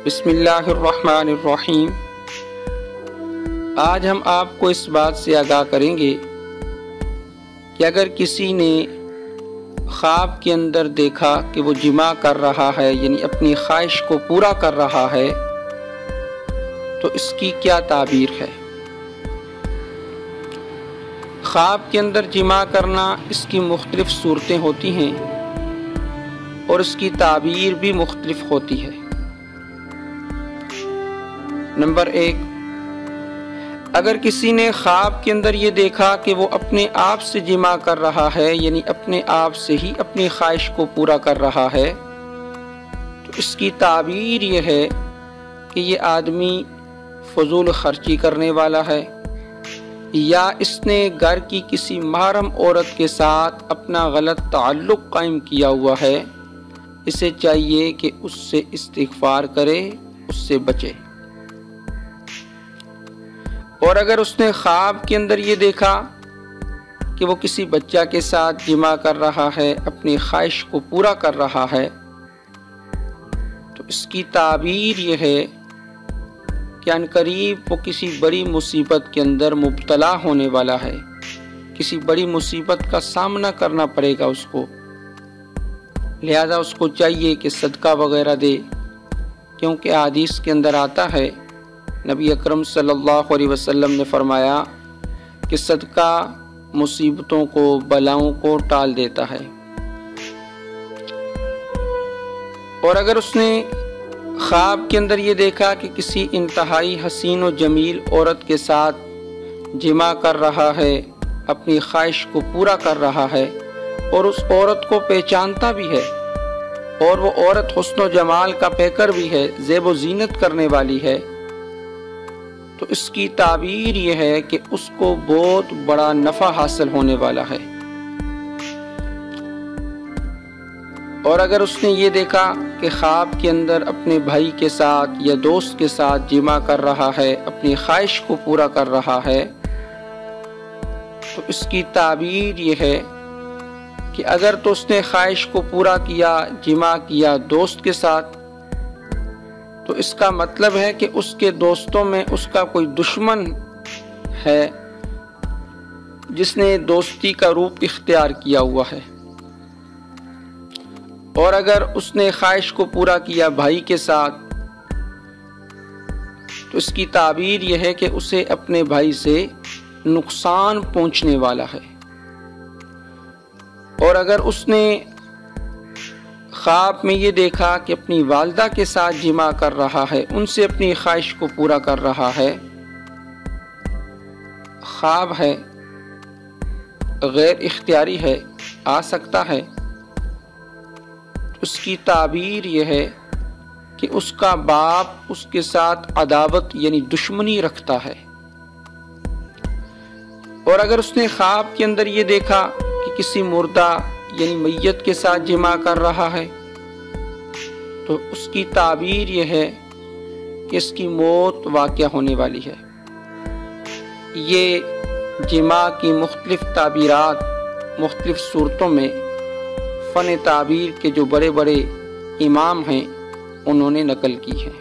बिस्मिल्लाहिर्रहमानिर्रहीम। आज हम आपको इस बात से आगाह करेंगे कि अगर किसी ने ख्वाब के अंदर देखा कि वो जिमा कर रहा है, यानी अपनी ख्वाहिश को पूरा कर रहा है, तो इसकी क्या ताबीर है। ख्वाब के अंदर जिमा करना, इसकी मुख्तलिफ सूरतें होती हैं और इसकी ताबीर भी मुख्तलिफ होती है। नंबर 1, अगर किसी ने ख्वाब के अंदर ये देखा कि वो अपने आप से जिमा कर रहा है, यानी अपने आप से ही अपनी ख्वाहिश को पूरा कर रहा है, तो इसकी ताबीर ये है कि ये आदमी फजूल खर्ची करने वाला है, या इसने घर की किसी महरम औरत के साथ अपना गलत ताल्लुक़ कायम किया हुआ है। इसे चाहिए कि उससे इस्तिग़फ़ार करे, उससे बचे। और अगर उसने ख्वाब के अंदर ये देखा कि वो किसी बच्चा के साथ जिमा कर रहा है, अपनी ख्वाहिश को पूरा कर रहा है, तो इसकी ताबीर ये है कि अनकरीब वो किसी बड़ी मुसीबत के अंदर मुब्तला होने वाला है, किसी बड़ी मुसीबत का सामना करना पड़ेगा उसको। लिहाजा उसको चाहिए कि सदका वगैरह दे, क्योंकि हदीस के अंदर आता है, नबी अकरम सल्लल्लाहु अलैहि वसल्लम ने फरमाया कि सदका मुसीबतों को, बलाओं को टाल देता है। और अगर उसने ख्वाब के अंदर ये देखा कि किसी इंतहाई हसीन और जमील औरत के साथ जिमा कर रहा है, अपनी ख्वाहिश को पूरा कर रहा है, और उस औरत को पहचानता भी है, और वो औरत हुस्न व जमाल का पैकर भी है, ज़ेब व ज़ीनत करने वाली है, तो इसकी ताबीर ये है कि उसको बहुत बड़ा नफ़ा हासिल होने वाला है। और अगर उसने ये देखा कि ख्वाब के अंदर अपने भाई के साथ या दोस्त के साथ जिमा कर रहा है, अपनी ख्वाहिश को पूरा कर रहा है, तो इसकी ताबीर ये है कि अगर तो उसने ख्वाहिश को पूरा किया, जिमा किया दोस्त के साथ, तो इसका मतलब है कि उसके दोस्तों में उसका कोई दुश्मन है जिसने दोस्ती का रूप इख्तियार किया हुआ है। और अगर उसने ख्वाहिश को पूरा किया भाई के साथ, तो इसकी ताबीर यह है कि उसे अपने भाई से नुकसान पहुंचने वाला है। और अगर उसने ख्वाब में ये देखा कि अपनी वालिदा के साथ जिमा कर रहा है, उनसे अपनी ख्वाहिश को पूरा कर रहा है, ख्वाब है, गैर इख्तियारी है, आ सकता है, उसकी ताबीर यह है कि उसका बाप उसके साथ अदावत यानी दुश्मनी रखता है। और अगर उसने ख्वाब के अंदर ये देखा कि किसी मुर्दा यानी मैयत के साथ जिमा कर रहा है, तो उसकी ताबीर यह है कि इसकी मौत वाक़या होने वाली है। ये जिमा की मुख्तलिफ ताबीरात मुख्तलिफ सूरतों में फ़न ताबीर के जो बड़े बड़े इमाम हैं, उन्होंने नकल की है।